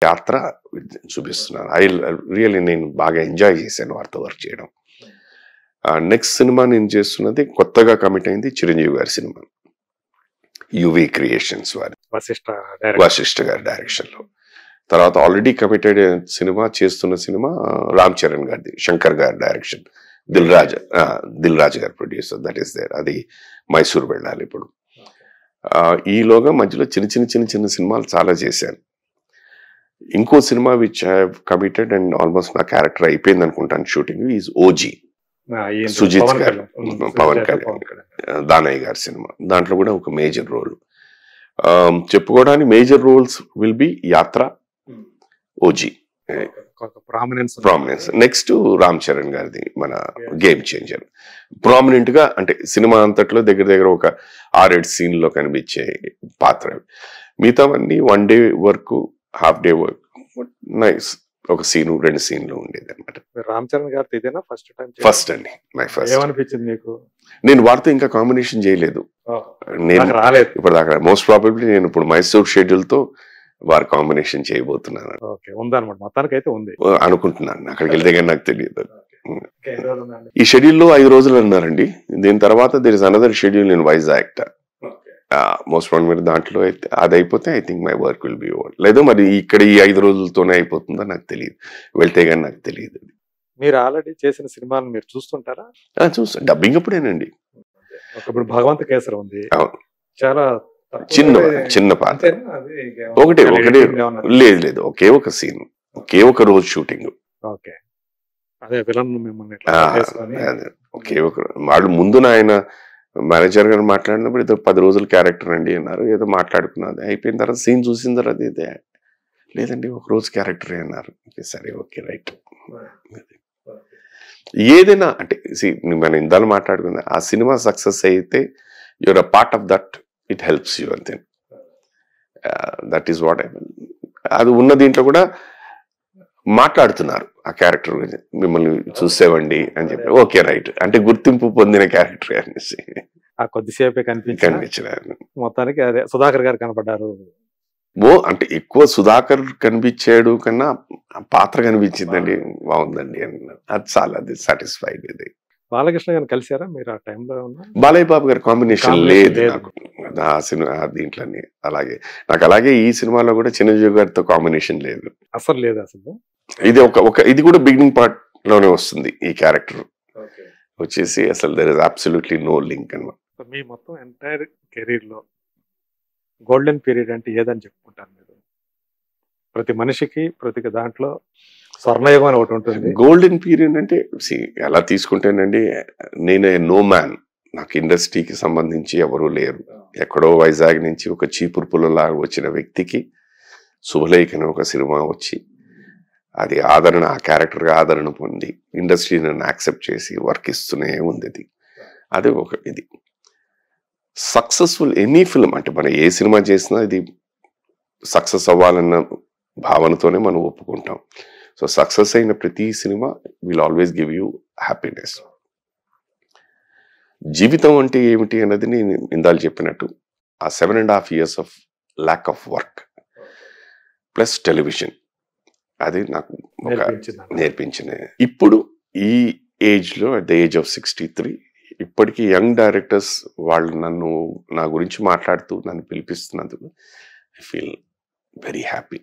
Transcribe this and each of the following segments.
యాత్ర చూపిస్తున్నాను. రియల్లీ నేను బాగా ఎంజాయ్ చేశాను వారితో వర్క్ చేయడం. నెక్స్ట్ సినిమా నేను చేస్తున్నది కొత్తగా కమిట్ అయింది చిరంజీవి గారి సినిమా, యువి క్రియేషన్స్ వారి వశిష్ఠ గారి డైరెక్షన్లో. తర్వాత ఆల్రెడీ కమిటెడ్ సినిమా చేస్తున్న సినిమా రామ్ చరణ్ గారిది, శంకర్ గారి డైరెక్షన్, దిల్ రాజు గారి ప్రొడ్యూసర్, దట్ ఈస్ దేర్. అది మైసూర్ వెళ్ళాలి ఇప్పుడు. ఈలోగా మధ్యలో చిన్న సినిమాలు చాలా చేశాను. ఇంకో cinema which I have committed and almost నా క్యారెక్టర్ అయిపోయింది అనుకుంటాను షూటింగ్, ఈజ్ ఓజీ, సుజిత్ గారు, పవన్ కళ్యాణ్, దానయ్య గారి సినిమా. దాంట్లో కూడా ఒక మేజర్ రోల్. చెప్పుకోవడానికి మేజర్ రోల్స్ విల్ బి యాత్ర, OG, prominence. Next Ram Charan గారిది మన గేమ్ చేంజర్. ప్రామినెంట్ గా అంటే సినిమా అంతట్లో దగ్గర ఒక 6-7 సీన్లో కనిపించే పాత్ర. మిగతావన్నీ 1 day work, half day work, nice, ఒక సీను 2 సీన్లు ఉండేది అనమాట. రామ్ చరణ్ గారి ఇదేనా ఫస్ట్ అండి, మై ఫస్ట్. ఏమనిపించింది మీకు? నేను వారితో ఇంకా కాంబినేషన్ చేయలేదు నేను ఇప్పటిదాకా. మోస్ట్ ప్రాబబ్లీ నేను ఇప్పుడు మైసూర్ షెడ్యూల్ తో వారి కాంబినేషన్ చేయబోతున్నాను అనుకుంటున్నాను. అక్కడికి వెళ్తే కానీ నాకు తెలియదు. ఈ షెడ్యూల్లో 5 రోజులు అన్నారండి. దీని తర్వాత there is another schedule in Vizag. Most probably దాంట్లో అయితే అది అయిపోతే I think my work will be over. లేదో మరి ఇక్కడ ఈ 5 రోజులతోనే అయిపోతుందో నాకు తెలియదు, వెళ్తే కానీ నాకు తెలియదు. మీరు ఆల్రెడీ చేసిన సినిమాలు మీరు చూస్తుంటారా? చూస్తాను, డబ్బింగ్ అప్పుడేనండి. ఇప్పుడు భగవంత కేసరి ఉంది, చాలా చిన్న పాత్ర, ఒకటే లేదు, ఒకే ఒక సీన్, ఒకే ఒక రోజు షూటింగ్. ఒకే ఒక వాళ్ళు ముందు ఆయన మేనేజర్ గారు మాట్లాడినప్పుడు ఏదో 10 రోజులు క్యారెక్టర్ అండి అన్నారు, ఏదో మాట్లాడుకున్నది అయిపోయిన తర్వాత సీన్ చూసిన తర్వాత ఇదే లేదండి 1 రోజు క్యారెక్టరే అన్నారు. సరే, ఓకే, రైట్. ఏదైనా అంటే మనం ఇందాక మాట్లాడుకుందా, ఆ సినిమా సక్సెస్ అయితే you're a part of that, it helps you అంతే. That is what I mean. అది ఉన్న దీంట్లో కూడా మాట్లాడుతున్నారు ఆ క్యారెక్టర్ గురించి, మిమ్మల్ని చూసేవండి అని చెప్పి, ఓకే రైట్, అంటే గుర్తింపు పొందిన క్యారెక్టర్ అనేసి కొద్దిసేపే కనిపించారు. మొత్తానికి అదే సుధాకర్ గారు కనపడ్డారు. అంటే ఎక్కువ సుధాకర్ కనిపించాడు కన్నా పాత్ర కనిపించిందండి, బాగుందండి అని, అది చాలా, అది సాటిస్ఫైడ్. ఇది బాలకృష్ణ గారిని కలిసారా మీరు ఆ టైంలో? బాలయ్య బాబు గారి కాంబినేషన్ లేదు నాకు ఆ సినిమా దీంట్లోనే. అలాగే ఈ సినిమాలో కూడా చిరంజీవి గారితో కాంబినేషన్ లేదు, అసలు లేదు. అసలు ఇది ఇది కూడా బిగినింగ్ పార్ట్ లోనే వస్తుంది. ఈ క్యారెక్టర్ వచ్చేసి అసలు there is absolutely no link అన్నమాట. మీ మొత్తం ఎంటైర్ కెరీర్ లో గోల్డెన్ పీరియడ్ అంటే ఏదని చెప్పుకుంటారు మీరు? ప్రతి మనిషికి ప్రతి దాంట్లో స్వర్ణయుగం అని ఒకటి ఉంటుంది. గోల్డెన్ పీరియడ్ అంటే ఎలా తీసుకుంటేనండి, నేనే నో మ్యాన్, నాకు ఇండస్ట్రీకి సంబంధించి ఎవరూ లేరు. ఎక్కడో వైజాగ్ నుంచి ఒక చీపురు పుల్లలాగా వచ్చిన వ్యక్తికి శుభలేఖ అనే ఒక సినిమా వచ్చి అది ఆదరణ, ఆ క్యారెక్టర్గా ఆదరణ పొంది ఇండస్ట్రీ నన్ను యాక్సెప్ట్ చేసి వర్క్ ఇస్తూనే ఉంది. అది ఒక ఇది సక్సెస్ఫుల్ ఎనీ ఫిల్మ్ అంటే మనం ఏ సినిమా చేసినా ఇది సక్సెస్ అవ్వాలన్న భావనతోనే మనం ఒప్పుకుంటాం. సో సక్సెస్ అయిన ప్రతి cinema will always give you happiness. జీవితం అంటే ఏమిటి అన్నది నేను ఇందాక చెప్పినట్టు ఆ 7.5 years of lack of work plus television, అది నాకు నేర్పించిన. ఇప్పుడు ఈ ఏజ్లో అట్ ద ఏజ్ ఆఫ్ 63 ఇప్పటికీ యంగ్ డైరెక్టర్స్ వాళ్ళు నా గురించి మాట్లాడుతూ నన్ను పిలిపిస్తున్నందుకు I feel very happy.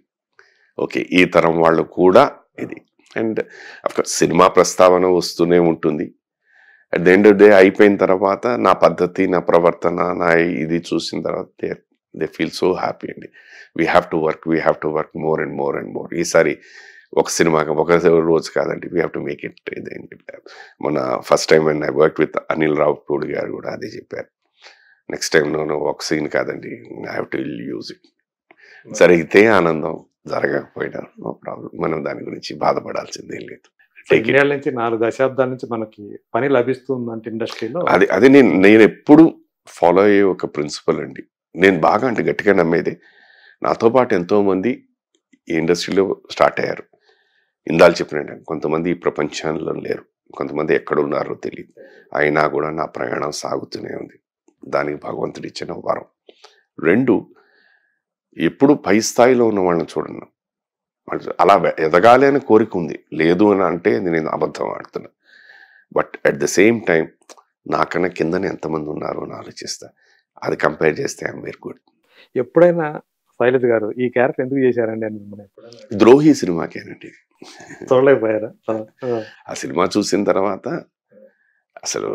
Okay, ఈ తరం వాళ్ళు కూడా ఇది. అండ్ అఫ్కోర్స్ సినిమా ప్రస్తావన వస్తూనే ఉంటుంది. At the end of day అయిపోయిన తర్వాత నా పద్ధతి, నా ప్రవర్తన, నా ఇది చూసిన తర్వాత దే ఫీల్ సో హ్యాపీ అండి. We have to work more and more and more. ఈసారి ఒక సినిమాకి ఒక రోజు కాదండి, we have to make it. ఇదేంటి మన first time I work with Anil Ravipudi గారు కూడా అదే చెప్పారు. నెక్స్ట్ టైం ఒక సీన్ కాదండి, I have to use it. జరిగితే ఆనందం, జరగకపోయినా నో ప్రాబ్లం, మనం దాని గురించి బాధపడాల్సిందేం లేదు. 4 దశాబ్దాల నుంచి మనకి పని లభిస్తుందంటే ఇండస్ట్రీలో అది నేను ఎప్పుడు ఫాలో అయ్యే ఒక ప్రిన్సిపల్ అండి. నేను బాగా అంటే గట్టిగా నమ్మేది, నాతో పాటు ఎంతో మంది ఈ ఇండస్ట్రీలో స్టార్ట్ అయ్యారు. ఇందాలు చెప్పినట్టు కొంతమంది ఈ ప్రపంచంలో లేరు, కొంతమంది ఎక్కడ ఉన్నారో తెలియదు, అయినా కూడా నా ప్రయాణం సాగుతూనే ఉంది. దానికి భగవంతుడు ఇచ్చిన వరం. 2, ఎప్పుడు పై స్థాయిలో ఉన్న వాళ్ళని చూడను, అలా ఎదగాలి అని కోరిక ఉంది, లేదు అని అంటే నేను అబద్ధం ఆడుతున్నా. But at the same time నాకన్నా కిందనే ఎంతమంది ఉన్నారు అని ఆలోచిస్తా. అది కంపేర్ చేస్తే ఐఎమ్ వెరీ గుడ్. ఎప్పుడైనా శైలజ గారు ఈ క్యారెక్టర్ ఎందుకు చేశారండి అని ద్రోహి సినిమాకేనండి. చూడలేకపోయారా? ఆ సినిమా చూసిన తర్వాత అసలు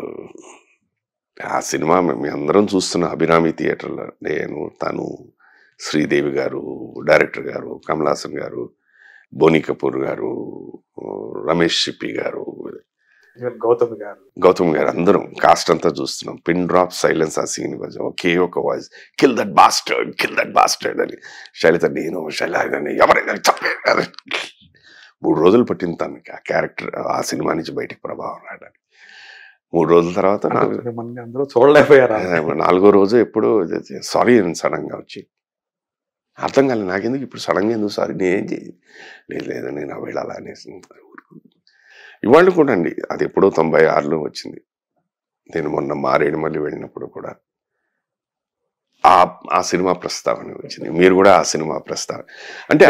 ఆ సినిమా మీ అందరం చూస్తున్న అభిరామి థియేటర్లో నేను, తను, శ్రీదేవి గారు, డైరెక్టర్ గారు, కమల్ హాసన్ గారు, బోనీ కపూర్ గారు, రమేష్ సిప్పి గారు, గౌతమ్ గారు అందరం కాస్ట్ అంతా చూస్తున్నాం. పిన్ డ్రాప్ సైలెన్స్ ఆ సీన్ ఒకే ఒక వాయిస్, కిల్ దట్ బాస్టర్డ్ అని. శైలజ నేను శైలజని ఎవరైనా చెప్పే 3 రోజులు పట్టింది తనకి ఆ క్యారెక్టర్ ఆ సినిమా నుంచి బయటికి ప్రభావం రావడానికి. 3 రోజుల తర్వాత అందరూ చూడలేకపోయారా? 4వ రోజు ఎప్పుడు సారీ అని సడన్ గా వచ్చి అర్థం కాలేదు నాకెందుకు ఇప్పుడు సడన్ గా ఎందుకు సారీ, నేనేం లేదు నేను వెళ్ళాలా అనేసి. ఇవాళ కూడా అండి, అది ఎప్పుడో 96లో వచ్చింది. నేను మొన్న మారేడుమల్లి వెళ్ళినప్పుడు కూడా ఆ సినిమా ప్రస్తావన వచ్చింది. మీరు కూడా ఆ సినిమా ప్రస్తావన అంటే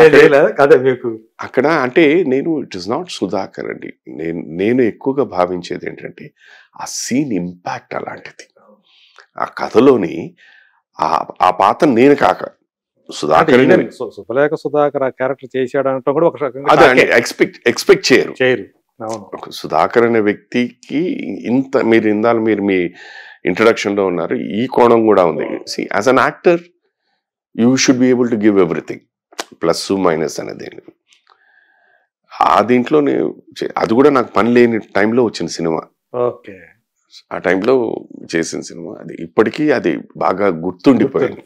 అక్కడ అంటే నేను ఇట్ ఇస్ నాట్ సుధాకర్ అండి. నేను ఎక్కువగా భావించేది ఏంటంటే ఆ సీన్ ఇంపాక్ట్ అలాంటిది. ఆ కథలోని ఆ పాత్ర నేను కాక సుధాకర్, శుభలేఖ సుధాకర్ ఆ క్యారెక్టర్ చేశాడు అనటం కూడా ఒక అదే ఎక్స్పెక్ట్ చేయరు. సుధాకర్ అనే వ్యక్తికి ఇంత మీరు ఇందాలు మీరు మీ ఇంట్రడక్షన్ లో ఉన్నారు, ఈ కోణం కూడా ఉంది. C as an actor you should be able to give everything, plus minus అనేది. ఆ దీంట్లో అది కూడా నాకు పని లేని టైంలో వచ్చిన సినిమా. ఓకే, ఆ టైంలో చేసిన సినిమా అది ఇప్పటికీ అది బాగా గుర్తుండిపోయింది.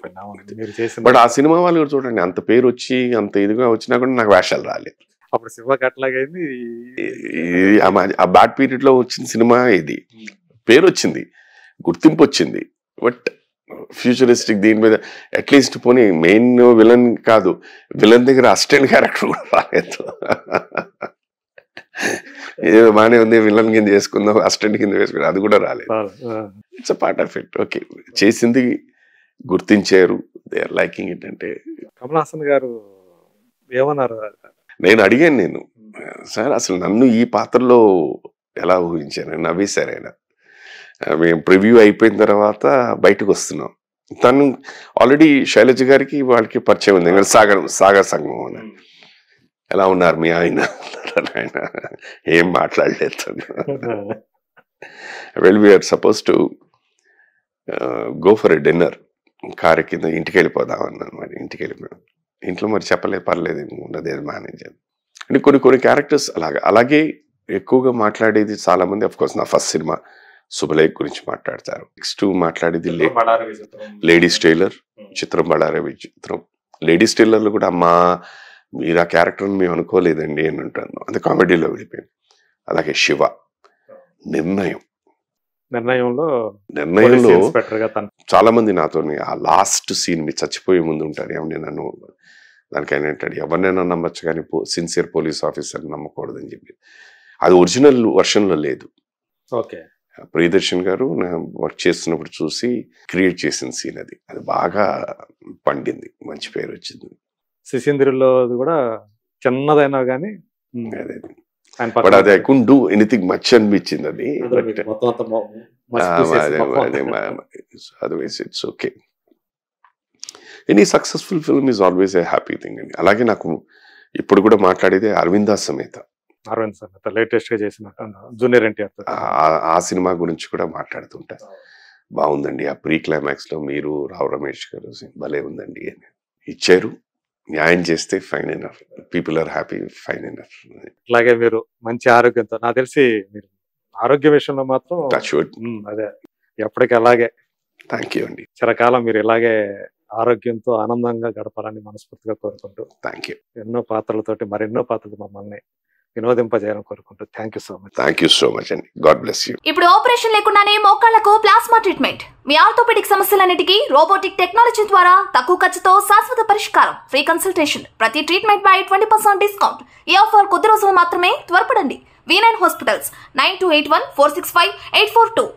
బట్ ఆ సినిమా వాళ్ళు కూడా చూడండి, అంత పేరు వచ్చి అంత ఇదిగా వచ్చినా కూడా నాకు వేషాలు రాలేదు. అప్పుడు సినిమా కట్లాగైంది. ఆ బ్యాడ్ పీరియడ్ లో వచ్చిన సినిమా ఇది, పేరు వచ్చింది, గుర్తింపు వచ్చింది. బట్ ఫ్యూచరిస్టిక్ దీని మీద అట్లీస్ట్ పోనీ మెయిన్ విలన్ కాదు, విలన్ దగ్గర అసిస్టెంట్ క్యారెక్టర్ కూడా రాలేదు. ఏదో బాగానే ఉంది, విలన్ కింద చేసుకుందాం, అసిస్టెంట్ కింద వేసుకుందాం, అది కూడా రాలేదు. It's a part of it. Okay, చేసింది గుర్తించారు, దే ఆర్ లైకింగ్ ఇట్. అంటే కమల్ హాసన్ గారు ఏమన్నారు? నేను అడిగాను, సార్ అసలు నన్ను ఈ పాత్రలో ఎలా ఊహించాను? నవ్వేశారు ఆయన. మేము ప్రివ్యూ అయిపోయిన తర్వాత బయటకు వస్తున్నాం, తను ఆల్రెడీ శైలజ గారికి వాళ్ళకి పరిచయం ఉంది, సాగర్ సంగమం అని. ఎలా ఉన్నారు మీ ఆయన? ఆయన ఏం మాట్లాడలేదు. Well we are suppose to go for a dinner, car కింద ఇంటికి వెళ్ళిపోదాం అన్నాను. మరి ఇంటికి వెళ్ళిపోయాం. ఇంట్లో మరి చెప్పలేదు, పర్లేదు ఉన్నది మేనేజ్ అంటే కొన్ని క్యారెక్టర్స్ అలాగే ఎక్కువగా మాట్లాడేది చాలా మంది. అఫ్ కోర్స్ నా ఫస్ట్ సినిమా శుభలేఖ గురించి మాట్లాడతారు. నెక్స్ట్ మాట్లాడేది లేడీస్ టైలర్ చిత్రం, బడారే విచిత్రం. లేడీస్ టైలర్లు కూడా అమ్మా మీరు ఆ క్యారెక్టర్ మేము అనుకోలేదండి అని అంటాను, అది కామెడీలో వెళ్ళిపోయింది. అలాగే శివ నిర్ణయంలో చాలా మంది నాతో ఆ లాస్ట్ సీన్ మీ చచ్చిపోయే ముందు ఉంటాడు, ఏమని నన్ను దానికైనా అంటాడు, ఎవరినైనా నమ్మచ్చు కానీ సిన్సియర్ పోలీస్ ఆఫీసర్ నమ్మకూడదని చెప్పి. అది ఒరిజినల్ వర్షన్లో లేదు. ఓకే, ప్రియదర్శన్ గారు వర్క్ చేస్తున్నప్పుడు చూసి క్రియేట్ చేసిన సీన్ అది బాగా పండింది, మంచి పేరు వచ్చింది. శిశింద్రిలో కూడా చిన్నదైనా కానీ but I couldn't do anything much అనిపించింది అది. Otherwise it's okay. Any successful film is always a happy thing అండి. అలాగే నాకు ఇప్పుడు కూడా మాట్లాడేది అరవిందా సమేత లేటెస్ట్ గా చేసిన జూనియర్ ఎన్టీఆర్ ఆ సినిమా గురించి కూడా మాట్లాడుతుంటా. బాగుందండి, ఆ ప్రీ క్లైమాక్స్ లో మీరు రావు రమేష్ గారు భలే ఉందండి అని ఇచ్చారు. న్యాయం చేస్తే fine enough, people are happy, fine enough. అలాగే మీరు మంచి ఆరోగ్యంతో, నాకు తెలిసి మీరు ఆరోగ్య విషయంలో మాత్రం అదే ఎప్పటికీ అలాగే థ్యాంక్ యూ అండి, చిరకాలం మీరు ఇలాగే ఆరోగ్యంతో ఆనందంగా గడపాలని మనస్ఫూర్తిగా కోరుకుంటూ, థ్యాంక్ యూ. ఎన్నో పాత్రలతోటి మరెన్నో పాత్రలు మమ్మల్ని వినోదింపజేయాలని కోరుకుంటూ thank you so much. Thank you so much అండి, గాడ్ బ్లెస్ యూ. ఇప్పుడు ఆపరేషన్ లేకుండానే మోకాళ్లకు ప్లాస్మా ట్రీట్మెంట్, మీ ఆర్థోపెడిక్ సమస్యలన్నిటికీ రోబోటిక్ టెక్నాలజీ ద్వారా తక్కువ ఖర్చుతో శాశ్వత పరిష్కారం, ఫ్రీ కన్సల్టేషన్, ప్రతి ట్రీట్మెంట్ పై 20% డిస్కౌంట్. ఈ ఆఫర్ కొద్ది రోజులు మాత్రమే, త్వరపడండి. V9 hospitals 9281465842.